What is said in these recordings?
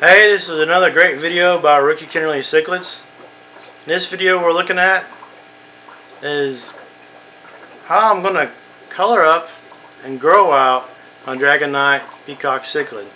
Hey, this is another great video by Rookie Kimberly Cichlids. This video we're looking at is how I'm going to color up and grow out my Dragon Knight Peacock Cichlid.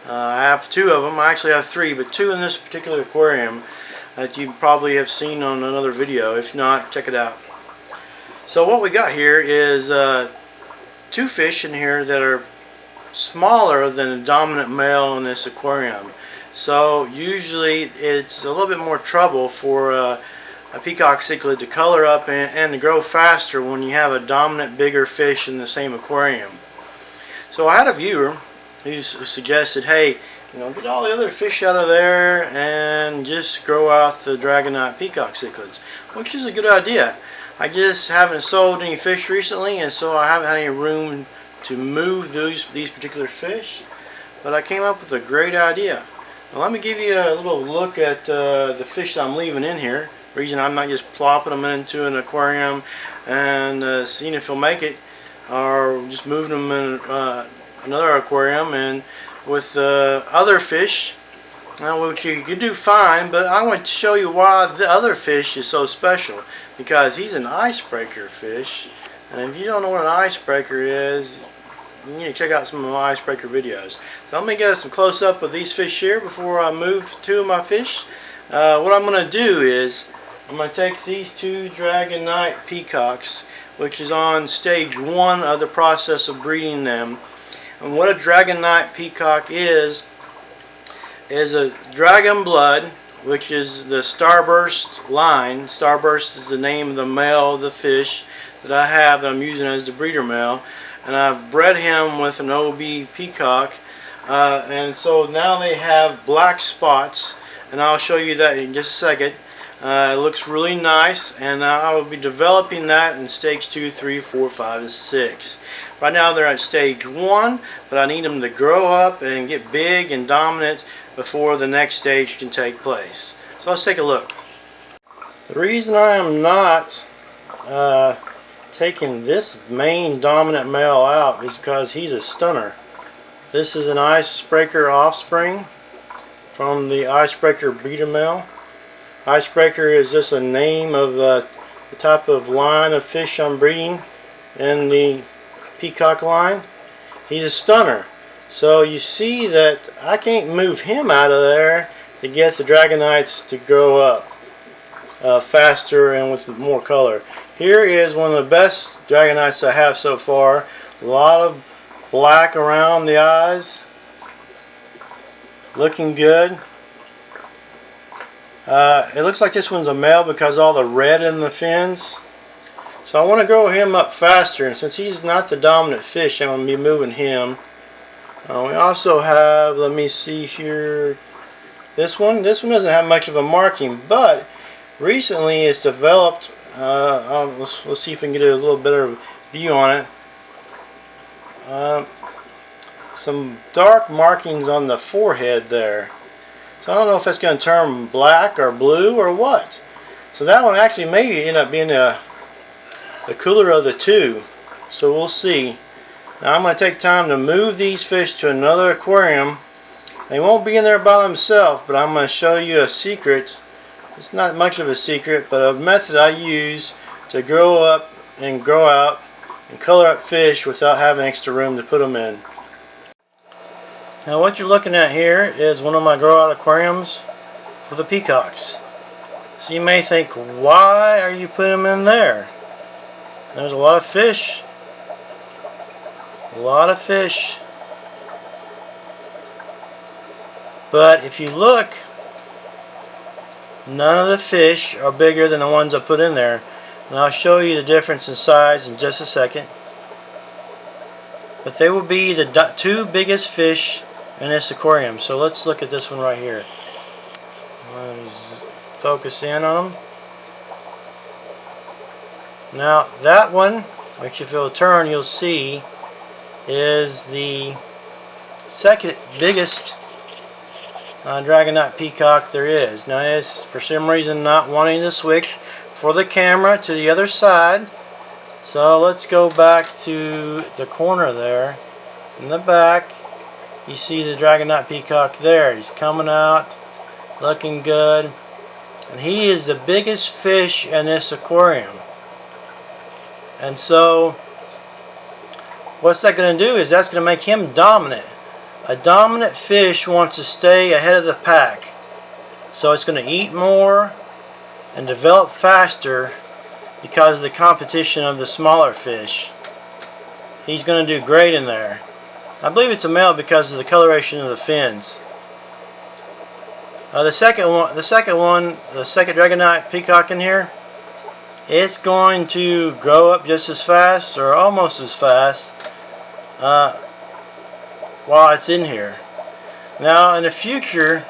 I have two of them. I actually have three, but two in this particular aquarium that you probably have seen on another video. If not, check it out. So what we got here is two fish in here that are smaller than the dominant male in this aquarium. So usually it's a little bit more trouble for a peacock cichlid to color up and to grow faster when you have a dominant bigger fish in the same aquarium. So I had a viewer who suggested, hey, get all the other fish out of there and just grow out the Dragon Knight Peacock Cichlids, which is a good idea. I just haven't sold any fish recently, and so I haven't had any room to move these particular fish, but I came up with a great idea. Now let me give you a little look at the fish that I'm leaving in here. The reason I'm not just plopping them into an aquarium and seeing if they'll make it, or just moving them in another aquarium and with other fish, which you could do fine, but I want to show you why the other fish is so special, because he's an icebreaker fish. And if you don't know what an icebreaker is, you need to check out some of my icebreaker videos. So let me get some close up of these fish here before I move two of my fish. What I'm going to do is I'm going to take these two Dragon Knight Peacocks, which is on stage 1 of the process of breeding them. And what a Dragon Knight Peacock is a Dragon Blood, which is the Starburst line. Starburst is the name of the male of the fish that I have that I'm using as the breeder male, and I've bred him with an OB Peacock, and so now they have black spots, and I'll show you that in just a second. It looks really nice, and I will be developing that in stage 2, 3, 4, 5, and 6. Right now they're at stage 1, but I need them to grow up and get big and dominant before the next stage can take place. So let's take a look. The reason I am not taking this main dominant male out is because he's a stunner. This is an icebreaker offspring from the icebreaker breeder male. Icebreaker is just a name of the type of line of fish I'm breeding in the peacock line. He's a stunner. So you see that I can't move him out of there to get the Dragon Knights to grow up faster and with more color. Here is one of the best Dragon Knights I have so far. A lot of black around the eyes. Looking good. It looks like this one's a male because of all the red in the fins. So I want to grow him up faster, and since he's not the dominant fish, I'm going to be moving him. We also have, let me see here, this one doesn't have much of a marking, but recently it's developed. Let's see if we can get a little better view on it. Some dark markings on the forehead there. So I don't know if that's going to turn black or blue or what. So that one actually may end up being the cooler of the two. So we'll see. Now I'm going to take time to move these fish to another aquarium. They won't be in there by themselves, but I'm going to show you a secret. It's not much of a secret, but a method I use to grow up and grow out and color up fish without having extra room to put them in. Now what you're looking at here is one of my grow out aquariums for the peacocks. So you may think, why are you putting them in there? There's a lot of fish. A lot of fish. But if you look, none of the fish are bigger than the ones I put in there. And I'll show you the difference in size in just a second. But they will be the two biggest fish in this aquarium. So let's look at this one right here. Let's focus in on them. Now that one, which if it'll turn you'll see, is the second biggest Dragon Knight Peacock there is. Now it's for some reason not wanting to switch for the camera to the other side. So let's go back to the corner there in the back You see the Dragon Knight Peacock there. He's coming out, looking good. And he is the biggest fish in this aquarium. And so, what's that going to do is that's going to make him dominant. A dominant fish wants to stay ahead of the pack. So it's going to eat more and develop faster because of the competition of the smaller fish. He's going to do great in there. I believe it's a male because of the coloration of the fins. The second Dragon Knight Peacock in here, it's going to grow up just as fast or almost as fast while it's in here. Now in the future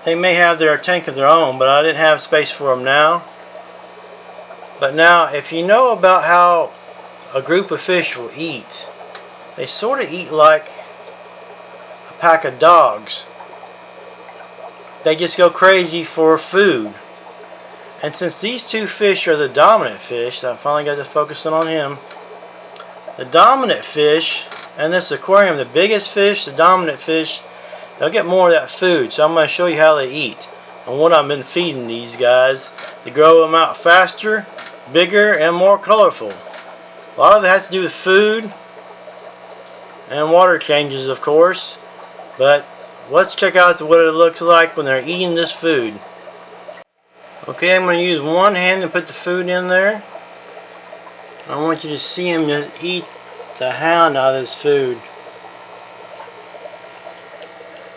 they may have their tank of their own, but I didn't have space for them now. But now if you know about how a group of fish will eat, they sort of eat like a pack of dogs. They just go crazy for food. And since these two fish are the dominant fish, I finally got to focusing on him. The dominant fish in this aquarium, the biggest fish, the dominant fish, they'll get more of that food. So I'm going to show you how they eat and what I've been feeding these guys to grow them out faster, bigger, and more colorful. A lot of it has to do with food and water changes, of course. But let's check out what it looks like when they're eating this food. Okay, I'm going to use one hand to put the food in there. I want you to see him just eat the hound out of this food.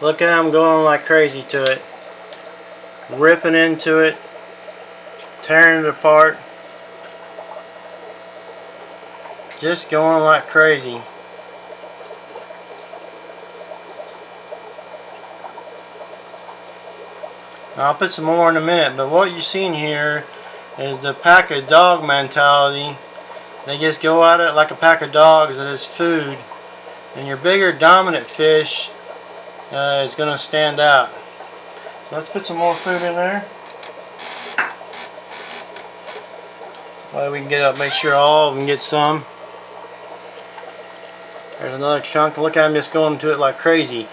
Look at him going like crazy to it. Ripping into it. Tearing it apart. Just going like crazy. Now, I'll put some more in a minute, but what you're seeing here is the pack of dog mentality. They just go at it like a pack of dogs at this food, and your bigger dominant fish is going to stand out. So let's put some more food in there. Well, we can get up, make sure all of them get some. There's another chunk. Look at them just going to it like crazy.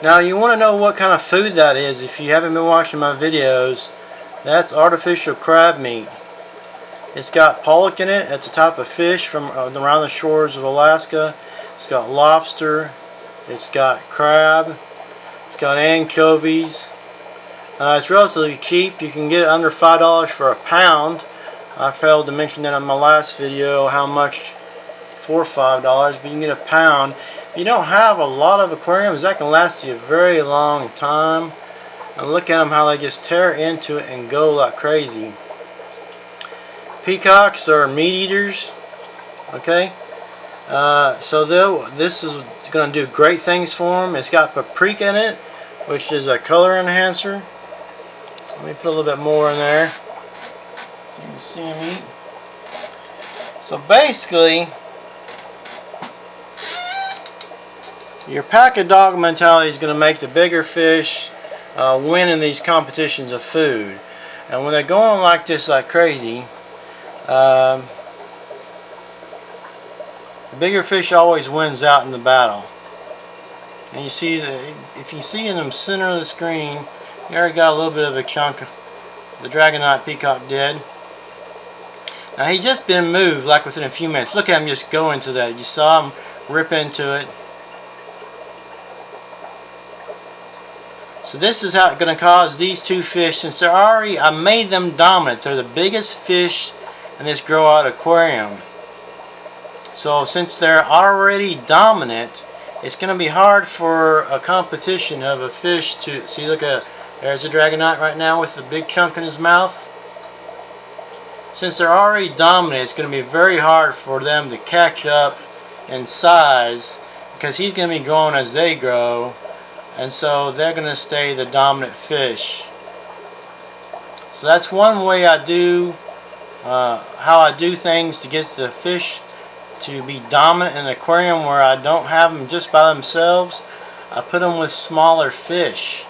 Now you want to know what kind of food that is. If you haven't been watching my videos, that's artificial crab meat. It's got pollock in it. It's a type of fish from around the shores of Alaska. It's got lobster. It's got crab. It's got anchovies. It's relatively cheap. You can get it under $5 for a pound. I failed to mention that in my last video how much for $5, but you can get a pound. If you don't have a lot of aquariums, that can last you a very long time. And look at them how they just tear into it and go like crazy. Peacocks are meat eaters. Okay, so this is going to do great things for them. It's got paprika in it, which is a color enhancer. Let me put a little bit more in there so you can see them eat. So basically, your pack of dog mentality is going to make the bigger fish win in these competitions of food. And when they're going like this like crazy, the bigger fish always wins out in the battle. And you see that if you see in the center of the screen, you already got a little bit of a chunk the Dragon Knight Peacock did. Now he's just been moved like within a few minutes. Look at him just go into that. You saw him rip into it. So this is how it's going to cause these two fish, since they're already, I made them dominant. They're the biggest fish in this grow out aquarium. So since they're already dominant, it's going to be hard for a competition of a fish to, see, look at, there's a Dragon Knight right now with the big chunk in his mouth. Since they're already dominant, it's going to be very hard for them to catch up in size, because he's going to be growing as they grow. And so they're going to stay the dominant fish. So that's one way I do, how I do things to get the fish to be dominant in an aquarium where I don't have them just by themselves. I put them with smaller fish.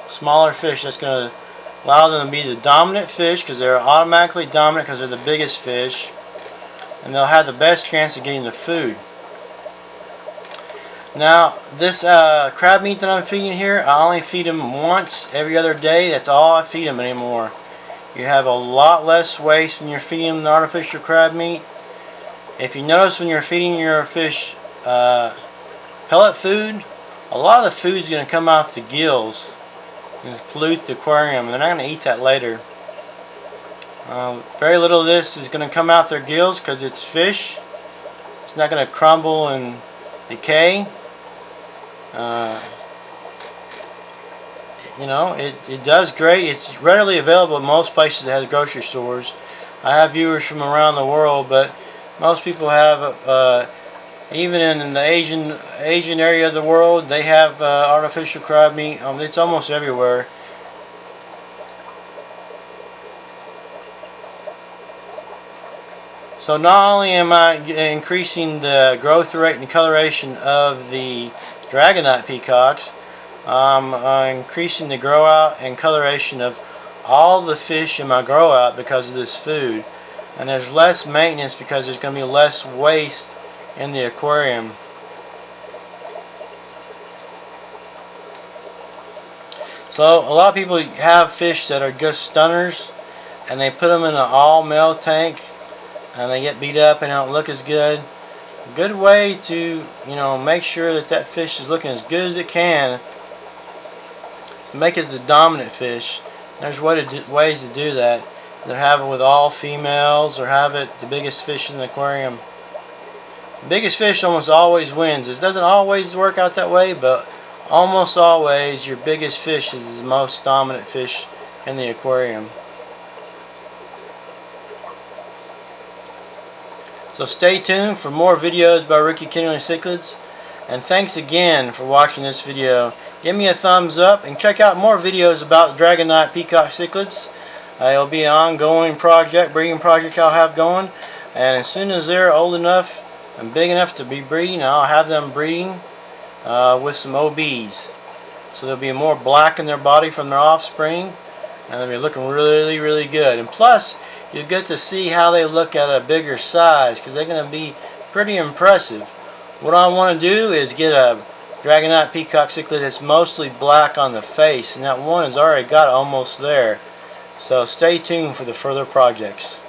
Smaller fish, that's going to allow them to be the dominant fish because they're automatically dominant because they're the biggest fish. And they'll have the best chance of getting the food. Now this crab meat that I'm feeding here, I only feed them once every other day. That's all I feed them anymore. You have a lot less waste when you're feeding them the artificial crab meat. If you notice when you're feeding your fish pellet food, a lot of the food is going to come out the gills and pollute the aquarium, and they're not going to eat that later. Very little of this is going to come out their gills because it's fish. It's not going to crumble and decay. You know, it does great. It's readily available at most places that have grocery stores. I have viewers from around the world, but most people have, even in the Asian area of the world, they have artificial crab meat. It's almost everywhere. So not only am I increasing the growth rate and coloration of the Dragon Knight Peacocks, I'm increasing the grow out and coloration of all the fish in my grow out because of this food. And there's less maintenance because there's going to be less waste in the aquarium. So a lot of people have fish that are just stunners, and they put them in an all male tank, and they get beat up and don't look as good. A good way to, you know, make sure that that fish is looking as good as it can is to make it the dominant fish. There's ways to do that. Either have it with all females or have it the biggest fish in the aquarium. The biggest fish almost always wins. It doesn't always work out that way, but almost always your biggest fish is the most dominant fish in the aquarium. So stay tuned for more videos by Ricky Kennerly Cichlids, and thanks again for watching this video. Give me a thumbs up and check out more videos about Dragon Knight Peacock Cichlids. It'll be an ongoing project, breeding project I'll have going, and as soon as they're old enough and big enough to be breeding, I'll have them breeding with some OBs. So there'll be more black in their body from their offspring, and they'll be looking really, really good. And plus, you'll get to see how they look at a bigger size, because they're going to be pretty impressive. What I want to do is get a Dragon Knight Peacock Cichlid that's mostly black on the face, and that one has already got almost there. So stay tuned for the further projects.